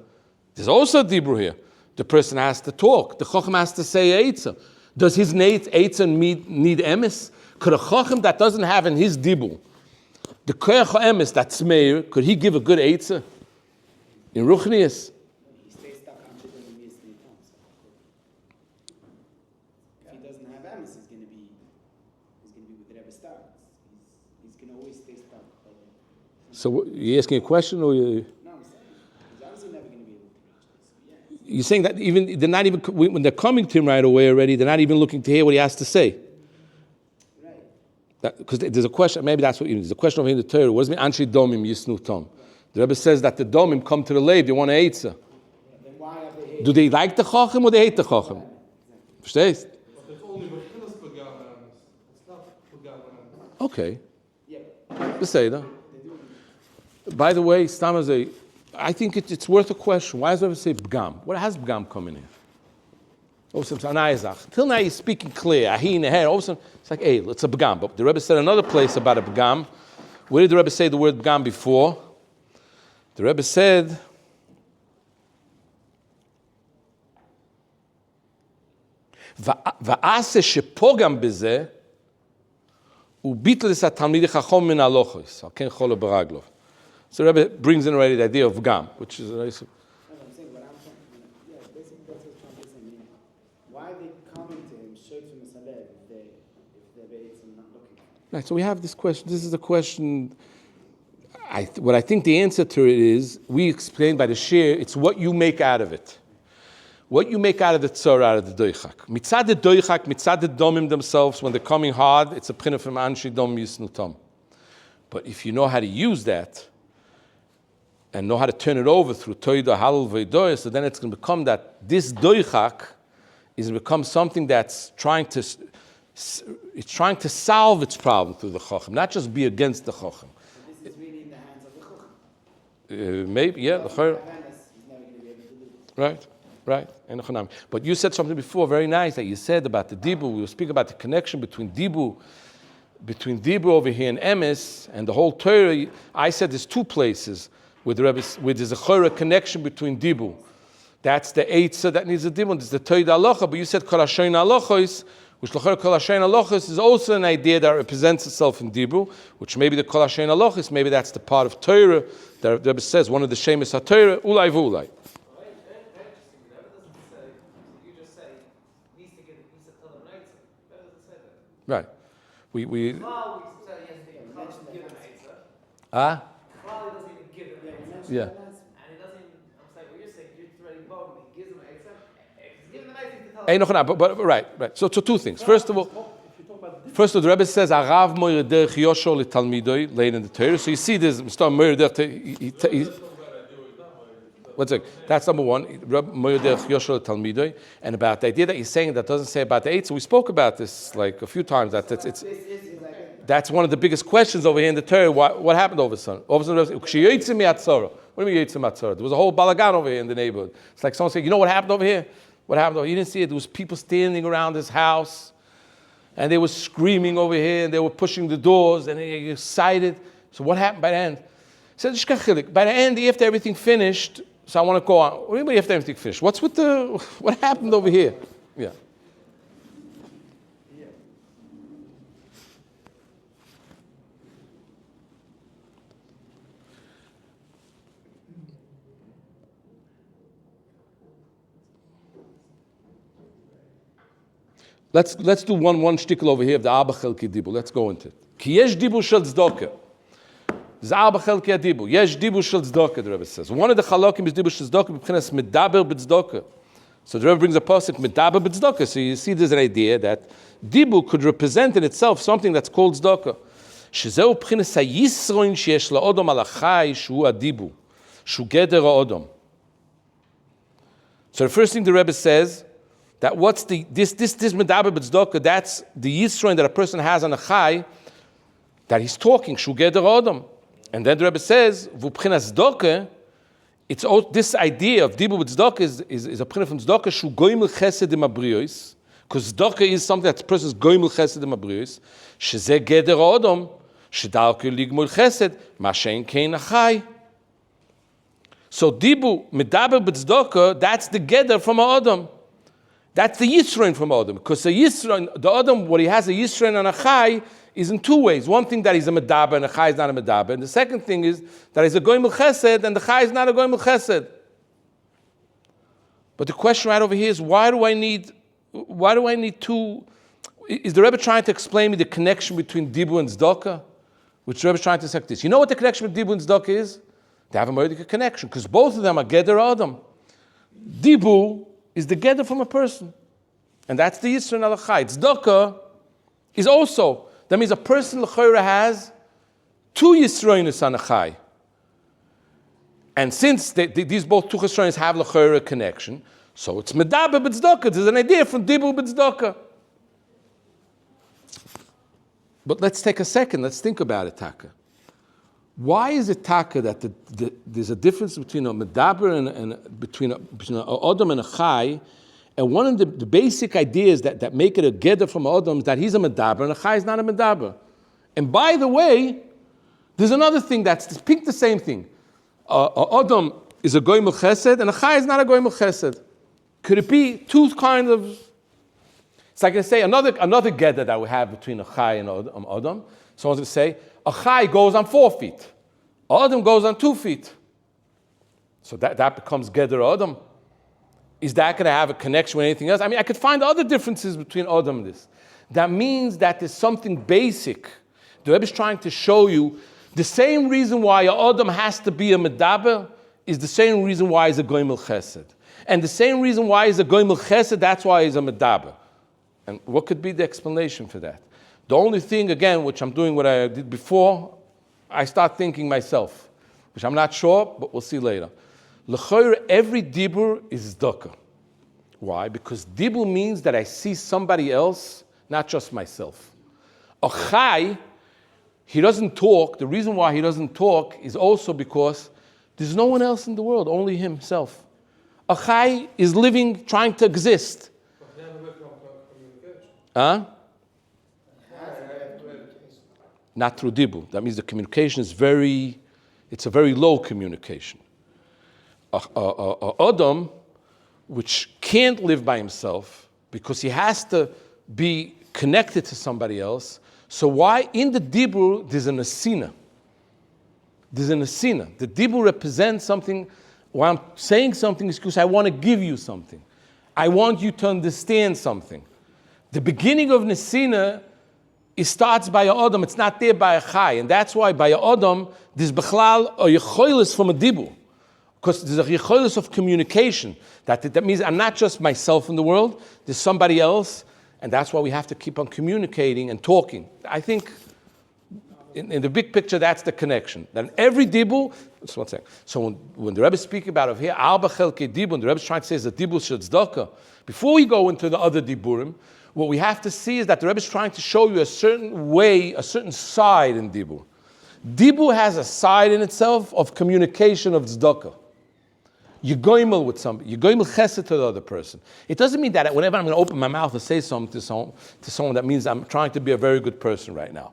there's also a dibur here. The person has to talk. The chacham has to say a eitzah. Does his eitzah need emes? Could a chacham that doesn't have in his dibur, the koyach emes that's meir, could he give a good eitzah? In ruchnius? He stays stuck on Shidduch and Yis and Yitams. If he doesn't have Amos, he's going to be with the Rebbe starts. He's going to always stay stuck. So you asking a question, or you? No, I'm saying he's obviously never going to be able to reach this. Yeah. You're saying that even they're not even when they're coming to him right away already, they're not even looking to hear what he has to say. Right. Because there's a question. Maybe that's what there's a question over here in the Torah. What does it mean? Anshi domim yisnu tom. The Rebbe says that the domim come to the leib. They want to eitzah. Then why are they hating? Do they like the chacham or they hate the chacham? Verstehst? But it's only Bechinas Pagam. It's not Pagam. Okay. Yeah. Beseda. By the way, I think it's worth a question. Why does the Rebbe say b'gam? What has b'gam come in here? Till now he's speaking clear. Ahi in the head. All of a sudden, it's like, hey, it's a b'gam. But the Rebbe said another place about a b'gam. Where did the Rebbe say the word b'gam before? The Rebbe said, "Va'ase shepogam bezeh u'bitl es hatalmidei chacham min halochos al ken chol beraglov." So the Rebbe brings in already the idea of gam, which is a nice. I'm saying what I'm saying. Yeah, basically that's what I'm trying to say. Why are they coming to him straight from the Saleh if they're not looking at him? Right. So we have this question. This is a question. What I think the answer to it is, we explained by the shiur, it's what you make out of it. What you make out of the tora, out of the doichak. Mitzad the doichak, mitzad the domim themselves, when they're coming hard, it's a printer from anshi dom yisnu tom. But if you know how to use that, and know how to turn it over through toida halal v'doy, so then it's going to become that this doichak is going to become something that's trying to solve its problem through the chacham, not just be against the chacham. This is really in the hands of the chacham. Maybe, yeah. He's never going to be able to do it. Right. But you said something before, very nice, that you said about the dibu. We were speaking about the connection between dibu over here and emes and the whole Torah. I said there's two places where there's a chora connection between dibu. That's the eitzah that needs a dibu. There's the Torah halacha, but you said kol hashayin halachos, which kol hashayin halachos is also an idea that represents itself in dibu, which maybe the kol hashayin halachos, maybe that's the part of Torah that the Rebbe says, one of the shemus ha-Torah, ulai v'ulai. Right. We Ah? Yeah. And he doesn't, I'm saying, what you're saying, you're already bold, he gives him eitzah, he's giving him eitzah to tell him. Right. So two things. First of all, the Rebbe says, Arav moyer derech Yosho letalmidoi, late in the Torah. So you see this, Mr. Moyer derech, one second. That's number one. And about the idea that you're saying that doesn't say about the eight. So we spoke about this like a few times. That's one of the biggest questions over here in the Torah. What happened over son? What do you mean yitzim atzara? There was a whole balagan over here in the neighborhood. It's like someone saying, you know what happened over here? What happened over here? You didn't see it. There was people standing around this house, and they were screaming over here, and they were pushing the doors, and they were excited. So what happened by the end? So by the end, after everything finished. So I want to go on. What do you mean after everything finished? What happened over here? Yeah. Let's do one shtickle over here of the Arba Chelki Dibur. Let's go into it. Ki yesh dibur shel tzedakah. There's Arba Chelki Dibur. Yesh dibur shel tzedakah, the Rebbe says. One of the chalokim is dibur shel tzedakah, b'chinas medaber b'tzedakah. So the Rebbe brings a pasuk medaber b'tzedakah. So you see there's an idea that dibur could represent in itself something that's called tzedakah. Shezeu b'chinas hayisroin sheyesh la'odom al achai shu adibur. Shu geder ha'odom. So the first thing the Rebbe says, that what's this medaber b'tzedakah, that's the yisroin that a person has on a chai, that he's talking, shu geder ha'odom. And then the Rebbe says, v'b'chinas tzedakah, it's all, this idea of dibur b'tzedakah is a p'china from tzedakah, shu goymel chesed im abriyos, because tzedakah is something that the person is goymel chesed im abriyos, shezeh geder ha'odom, shedarke ligmul chesed, ma shein kein achai. So dibur, medaber b'tzedakah, that's the geder from ha'odom. That's the yisroin from Adam, because the yisroin, the Adam, what he has a yisroin and a chai is in two ways. One thing that he's a medaber and a chai is not a medaber, and the second thing is that he's a goymel chesed and the chai is not a goymel chesed. But the question right over here is, why do I need two? Is the Rebbe trying to explain me the connection between dibur and tzedakah? Which the Rebbe is trying to say this. You know what the connection between dibur and tzedakah is? They have a mordechai connection, because both of them are geder Adam. Dibur is the geder from a person. And that's the Yisroel Alachai. Tzedakah is also, that means a person l'chayra has two Yisroelis on a chai. And since these both two Yisroelis have l'chayra connection, so it's medaber b'tzedakah. There's an idea from dibur b'tzedakah. But let's take a second, let's think about it, Taka. Why is it, Taka, that there's a difference between a medaber and between an Adam and a chai? And one of the basic ideas that make it a geder from Adam is that he's a medaber and a chai is not a medaber. And by the way, there's another thing that's the same thing. Adam is a goymel chesed and a chai is not a goymel chesed. Could it be two kind of? It's like I say another geder that we have between a chai and Adam. Someone's going to say, a chai goes on 4 feet. Adam goes on 2 feet. So that becomes geder Adam. Is that going to have a connection with anything else? I mean, I could find other differences between Adam and this. That means that there's something basic. The Rebbe is trying to show you the same reason why Adam has to be a medaber is the same reason why he's a goymel chesed. And the same reason why he's a goymel chesed, that's why he's a medaber. And what could be the explanation for that? The only thing, again, which I'm doing what I did before, I start thinking myself, which I'm not sure, but we'll see later. L'chayr, every dibur is tzedakah. Why? Because dibur means that I see somebody else, not just myself. A chai, he doesn't talk. The reason why he doesn't talk is also because there's no one else in the world, only himself. A chai is living, trying to exist. Huh? Not through dibur. That means the communication is it's a very low communication. Adam, which can't live by himself because he has to be connected to somebody else. So why in the dibur there's an asina? There's an asina. The dibur represents something. Why I'm saying something is because I want to give you something. I want you to understand something. The beginning of nesina, it starts by a Adam, it's not there by a chai. And that's why by a Adam, there's bechlal a yecholis from a dibur. Because there's a yecholis of communication. That means I'm not just myself in the world, there's somebody else. And that's why we have to keep on communicating and talking. I think in the big picture, that's the connection. That in every dibur, just one second. So when the Rebbe is speaking about over here, Arba Chelkei Dibur, and the Rebbe is trying to say is the dibur shel tzedakah. Before we go into the other diburim, what we have to see is that the Rebbe is trying to show you a certain way, a certain side in dibur. Dibur has a side in itself of communication of tzedakah. You're goymel with somebody. You're goymel chesed to the other person. It doesn't mean that whenever I'm going to open my mouth and say something to someone, that means I'm trying to be a very good person right now,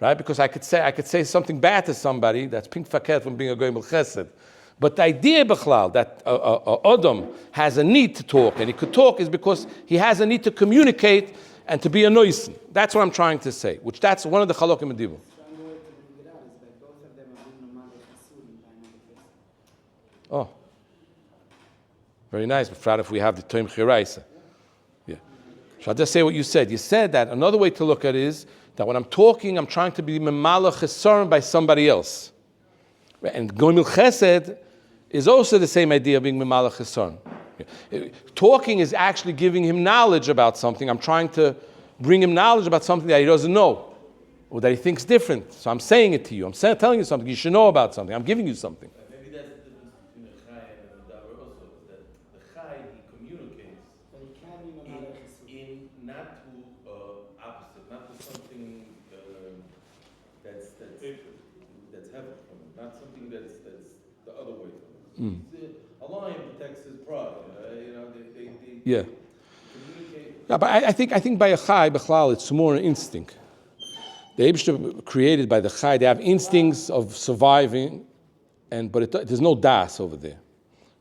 right? Because I could say something bad to somebody that's pink faket from being a goymel chesed. But the idea, Bechlal, that Adam has a need to talk, and he could talk is because he has a need to communicate and to be a noisen. That's what I'm trying to say, which that's one of the chalokim in dibur. Oh, very nice. But if we have the Toim Chiraisa. Yeah. So I'll just say what you said. You said that another way to look at it is that when I'm talking, I'm trying to be memalach chesaron by somebody else. And goimil chesed is also the same idea of being memalach chesaron. Talking is actually giving him knowledge about something. I'm trying to bring him knowledge about something that he doesn't know or that he thinks different. So I'm saying it to you. I'm telling you something. You should know about something. I'm giving you something. Maybe that's the difference between a chai and a medaber also, is that the chai, he communicates But it can be memalach chesaron. in not to opposite, not to something that's heavy from him, not something that's the other way from him. A lion protects his pride. They Yeah. communicate. Yeah, but I think by a chai, b'chlal, it's more an instinct. The Eibishter created by the chai, they have instincts of surviving, but there's no das over there.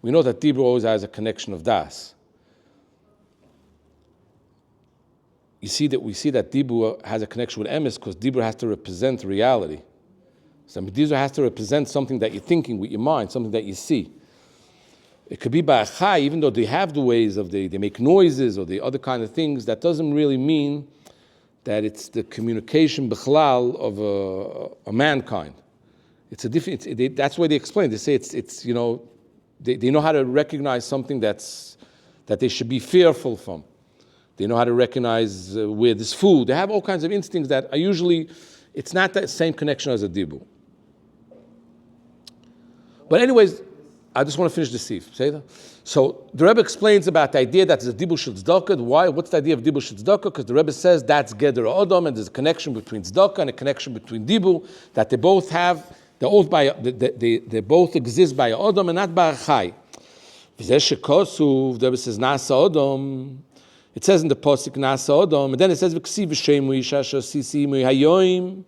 We know that Dibur always has a connection of das. We see that Dibur has a connection with emes because Dibur has to represent reality. So Dibur has to represent something that you're thinking with your mind, something that you see. It could be by a chai, even though they have the ways of they make noises or the other kind of things, that doesn't really mean that it's the communication bichlal of a mankind. It's a different. That's why they explain. They say it's they know how to recognize something that they should be fearful from. They know how to recognize where there's food. They have all kinds of instincts that are usually, it's not that same connection as a dibur. But anyways, I just want to finish the sif. Say that. So the Rebbe explains about the idea that there's a dibur shel tzedakah. Why? What's the idea of dibur shel tzedakah? Because the Rebbe says that's geder adam, and there's a connection between tzedakah and a connection between dibur, that they both have, they both exist by adam and not by a chai. The Rebbe says nasa adam. It says in the pasuk nasa adam, and then it says v'ksiv v'shemu isha shasisi hayoim.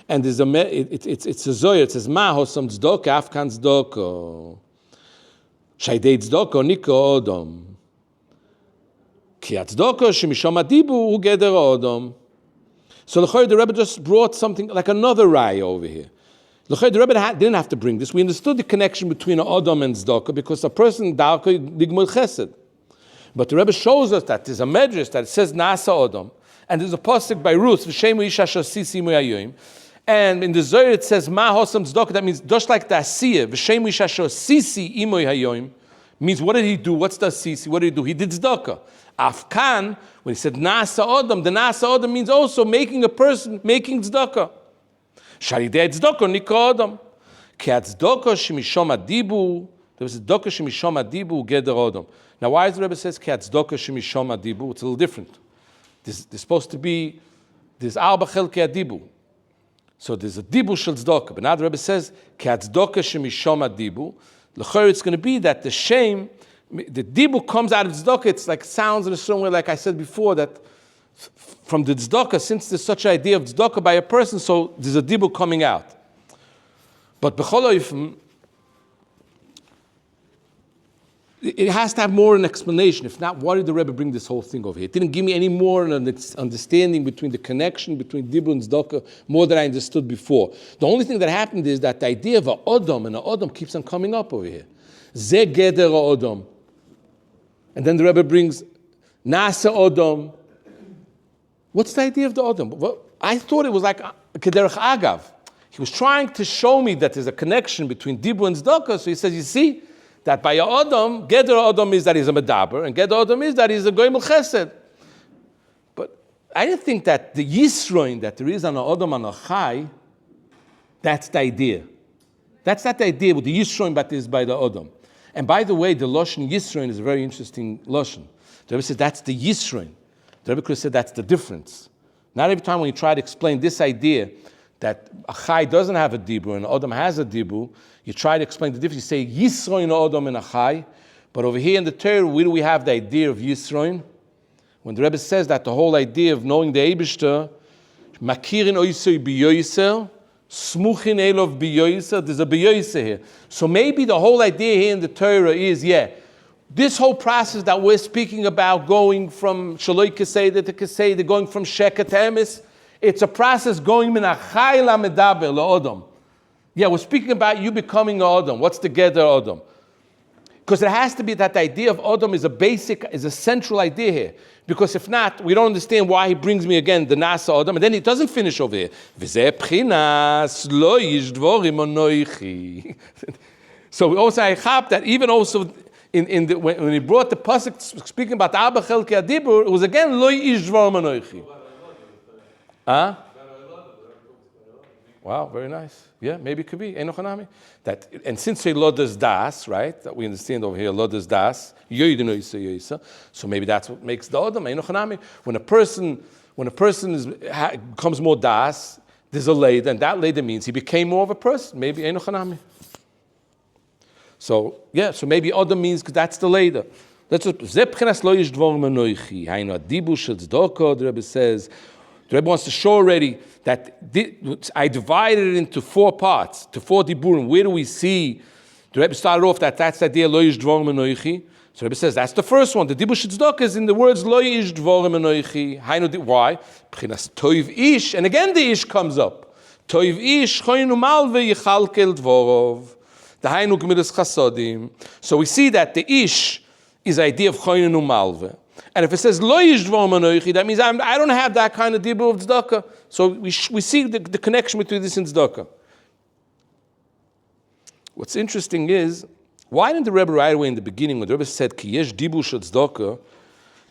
And there's it's a zoyer. It says ma hosam tzedakah afkan tzedakah. Shaydei tzedakah niko adam. Ki tzedakah shemisham adibu hu geder adam. So the Rebbe just brought something like another raya over here. The Rebbe didn't have to bring this. We understood the connection between adam and tzedakah because a person darka digmul chesed. But the Rebbe shows us that there's a medrash that it says nasa adam, and there's a pasuk by Ruth v'shemu isha shasisi mu'ayoyim. And in the Zohar it says ma hosam tzedakah. That means just like the asiyah v'shemu isha shasisi imoy hayoyim means what did he do? What's the asisi? What did he do? He did tzedakah. Afkan, when he said nasa adam, the nasa adam means also making a person making tzedakah. Sharidei tzedakah niko adam. Ki tzedakah shemisham adibu. There was a tzedakah shemisham adibu geder adam. Now, why does the Rebbe says ki tzedakah shemisham adibu? It's a little different. There's supposed to be arba chelkei adibu. So there's a dibu shel tzedakah, but now the Rebbe says ki tzedakah shemisham adibu. L'chor, it's going to be that the shame, the dibu comes out of tzedakah. It's like sounds in a certain way, like I said before, that from the tzedakah, since there's such an idea of tzedakah by a person, so there's a dibu coming out. But b'chol oifim, it has to have more an explanation. If not, why did the Rebbe bring this whole thing over here? It didn't give me any more an understanding between the connection between Dibur and Tzedakah, more than I understood before. The only thing that happened is that the idea of a Odom, and a Odom keeps on coming up over here. Ze geder Odom. And then the Rebbe brings Nasa Odom. What's the idea of the Odom? Well, I thought it was like Kederach Agav. He was trying to show me that there's a connection between Dibur and Tzedakah, so he says, you see, that by Adam, Geder Adam is that he's a medaber, and Geder Adam is that he's a goimel chesed. But I didn't think that the yisroin that there is on a Adam and a chai, that's the idea. That's not the idea with the yisroin, but is by the Adam. And by the way, the lashon yisroin is a very interesting lashon. The Rebbe said that's the yisroin. The Rebbe could have said that's the difference. Not every time when you try to explain this idea that a chai doesn't have a dibur and Adam has a dibur, you try to explain the difference. You say Yisroin Adam and a chai, but over here in the Torah, where do we have the idea of Yisroin? When the Rebbe says that the whole idea of knowing the Eibishter, Makirin Oisei B'Yoyser, Smuchin Elov B'Yoyser, there's a B'Yoyser here. So maybe the whole idea here in the Torah is, this whole process that we're speaking about, going from Shaloi Keseda to Keseda, going from Sheket to Emes, it's a process going min achai la medaber la Odom. Yeah, we're speaking about you becoming an Odom. What's the Geder Odom? Because it has to be that the idea of Adam is a central idea here. Because if not, we don't understand why he brings me again the Nasa Adam, and then it doesn't finish over here. So we also have that even also when he brought the pasuk speaking about Abba Chelkei Adibur, it was again Lo Ish Dvar Manoichi. Huh? Wow, very nice. Yeah, maybe it could be. That, and since say Lodas Das, right? That we understand over here, Lodas Das, so maybe that's what makes the Adam. When a person becomes more Das, there's a later, and that later means he became more of a person. Maybe so yeah, so maybe Adam means because that's the later. That's what Zepchenas Lo Yish Dvar Manoichi. Hainu Adibu Shel Tzedakah. The Rebbe says. The Rebbe wants to show already that I divided it into 4 parts, to 4 diburim. Where do we see? The Rebbe started off that's the idea, Lo Yish Dvar Manoichi. So the Rebbe says, that's the first one. The dibur Tzedakah is in the words, Lo Yish Dvar Manoichi. Why? B'chinas Toiv Ish. And again the Ish comes up. Toiv Ish, Choynu Malve, Yichalkel Dvorov. The Hainu Gemilas Chasodim. So we see that the Ish is the idea of Choynu Malve. And if it says Lo Yish Dvar Manoichi, that means I don't have that kind of dibur of tzedakah. So we see the connection between this and tzedakah. What's interesting is, why didn't the Rebbe right away in the beginning, when the Rebbe said Ki yesh dibur shel tzedakah,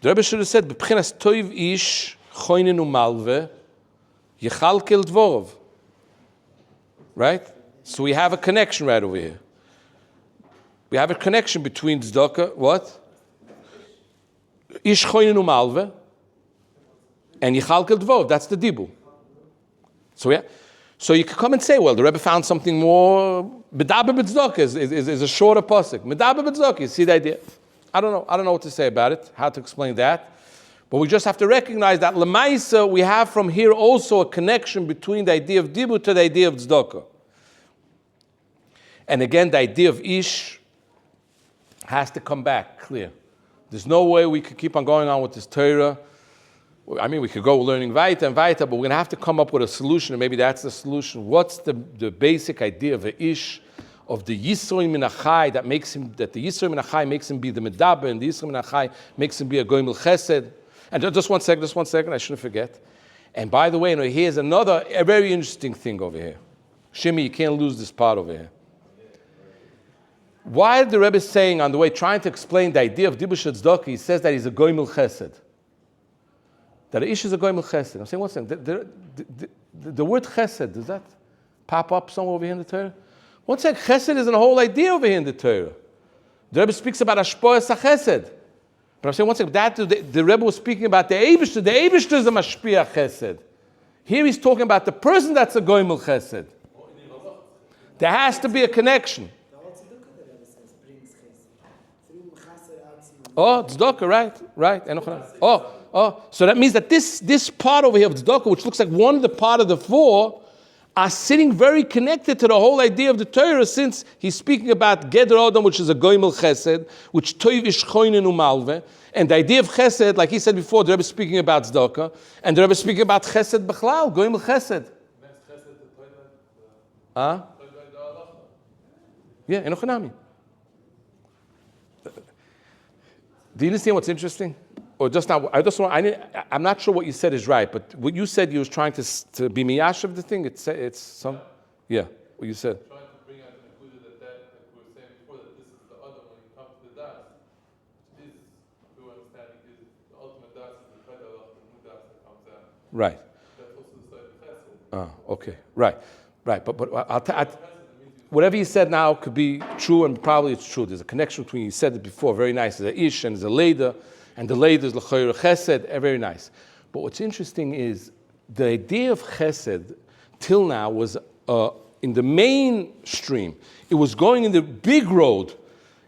the Rebbe should have said B'chinas toiv ish choynenu malve yechalkel dvorov. Right? So we have a connection right over here. We have a connection between tzedakah, what? Ish choynenu malve and yichalkel dvorov. That's the dibur. So yeah. So you could come and say, well, the Rebbe found something more. Medaber b'tzedakah is a shorter pasuk. Medaber b'tzedakah, you see the idea? I don't know what to say about it, how to explain that. But we just have to recognize that Lemaisa, we have from here also a connection between the idea of dibur to the idea of tzedakah. And again, the idea of ish has to come back clear. There's no way we could keep on going on with this Torah. I mean, we could go learning weiter and weiter, but we're going to have to come up with a solution, and maybe that's the solution. What's the basic idea of the ish, of the yisroim min achai, that the yisroim min achai makes him be the medaber, and the yisroim min achai makes him be a goyim chesed. And just one second, I shouldn't forget. And by the way, here's a very interesting thing over here. Shimi, you can't lose this part over here. Why the Rebbe is saying on the way, trying to explain the idea of dibur tzedakah, he says that he's a goyim chesed. That the ish is a goyim chesed. I'm saying one second. The word chesed, does that pop up somewhere over here in the Torah? One second, chesed is a whole idea over here in the Torah. The Rebbe speaks about ashpoyas chesed. But I'm saying one second, the Rebbe was speaking about the Eibishter. The Eibishter is a mashpia chesed. Here he's talking about the person that's a goyim chesed. There has to be a connection. Oh, tzedakah, right. So that means that this part over here of tzedakah, which looks like one of the part of the 4, are sitting very connected to the whole idea of the Torah, since he's speaking about Geder Adam, which is a goymel chesed, which toiv ish choynenu malve, and the idea of chesed, like he said before, the Rebbe is speaking about tzedakah, and the Rebbe is speaking about chesed b'chlal, goymel chesed. Yeah, enochanami. Do you understand what's interesting? Or just now, I'm not sure what you said is right, but what you said, you was trying to be miyash of the thing. It's some, yeah. What you said. Trying to bring out and include that like we were saying before, that this is the other when it comes to the das. Which is, through understanding, is the ultimate das is the pedal of the new das that comes out. Right. That's also the side of chesed. Okay. Right. But whatever you said now could be true, and probably it's true. There's a connection between, you said it before, very nice. There's a ish and there's a leder. And the later is l'chayr chesed, very nice. But what's interesting is the idea of chesed till now was in the mainstream. It was going in the big road.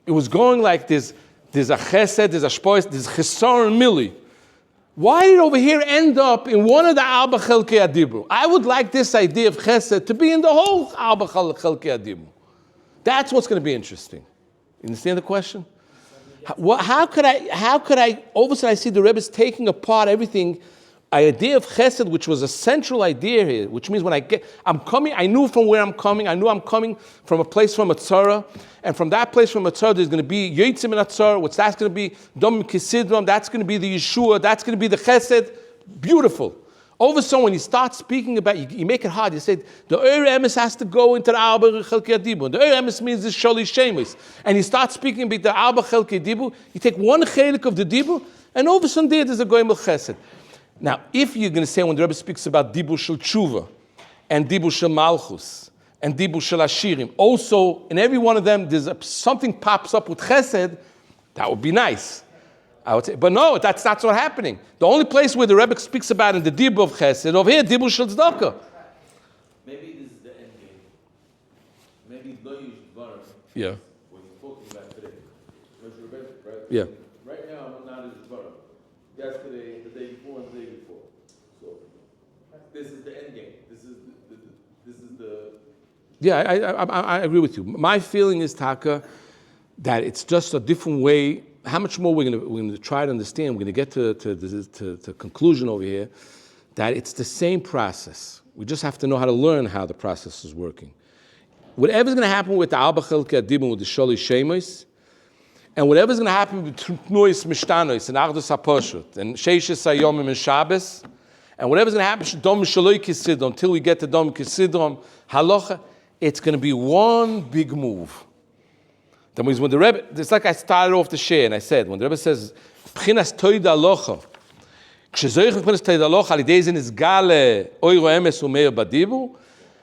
It was going like there's a chesed, there's a shpois, there's chesar and mili. Why did it over here end up in one of the Arba Chelkei Adibur? I would like this idea of chesed to be in the whole Arba Chelkei Adibur. That's what's going to be interesting. You understand the question? How could I, all of a sudden I see the Rebbe is taking apart everything idea of chesed, which was a central idea here, which means when I'm coming, I knew from where I'm coming, I knew I'm coming from a place from a tzara, and from that place from a tzara, there's going to be yotzim in a tzara, which that's going to be dom kisidron, that's going to be the Yeshua, that's going to be the chesed. Beautiful. All of a sudden, when you start speaking about, you make it hard. You say the Eir Emes has to go into the Arba Chelkei Dibu. The Eir Emes means the Sholi Shemis, and you start speaking about the Arba Chelkei Dibu. You take one chelik of the Dibu, and all of a sudden there's a Goyim Chesed. Now, if you're going to say when the Rebbe speaks about Dibu Shel Tshuva, and Dibu Shel Malchus, and Dibu Shel Shiurim, also in every one of them there's something pops up with Chesed, that would be nice. I would say, but no, that's not what's happening. The only place where the Rebbe speaks about in the Dibu of Chesed, over here, Dibu Shel Tzedakah. Maybe this is the end game. Maybe lo yish dvarim. Yeah. What he's talking about today. Right? Yeah. Right now, I'm not as dvarim. Yesterday, the day before, and the day before. So this is the end game. This is the. Yeah, I agree with you. My feeling is, Taka, that it's just a different way. How much more we're going to try to understand? We're going to get to the conclusion over here that it's the same process. We just have to know how to learn how the process is working. Whatever's going to happen with the Arba Chelkei Dibu, with the Sholi Shemos, and whatever's going to happen with Tnuis Mishtanois and Achdus HaPoshut and Sheishes Hayomim and Shabbos, and whatever's going to happen Dom Shaloi Kisidron until we get to Dom Kisidron Halacha, it's going to be one big move. That means when the Rebbe, it's like I started off the share and I said, when the Rebbe says, Pchinas Toida Alocha, Kshezoich Pchinas Toida Alocha, Alidezin is Gale, Oiro Emes Umeir Badibu,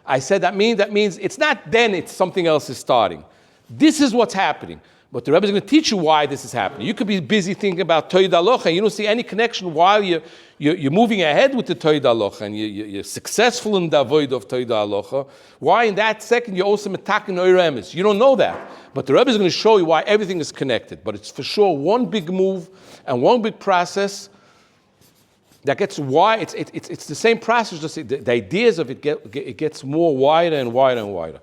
I said that means it's not then, it's something else is starting. This is what's happening. But the Rebbe is going to teach you why this is happening. You could be busy thinking about Toida Alocha, and you don't see any connection while you're moving ahead with the Toida Alocha, and you're successful in the avoid of Toida Alocha. Why in that second you're also attacking Oir Emes? You don't know that. But the Rebbe is going to show you why everything is connected. But it's for sure one big move and one big process that gets why it's the same process. Just the ideas of it gets more wider and wider and wider.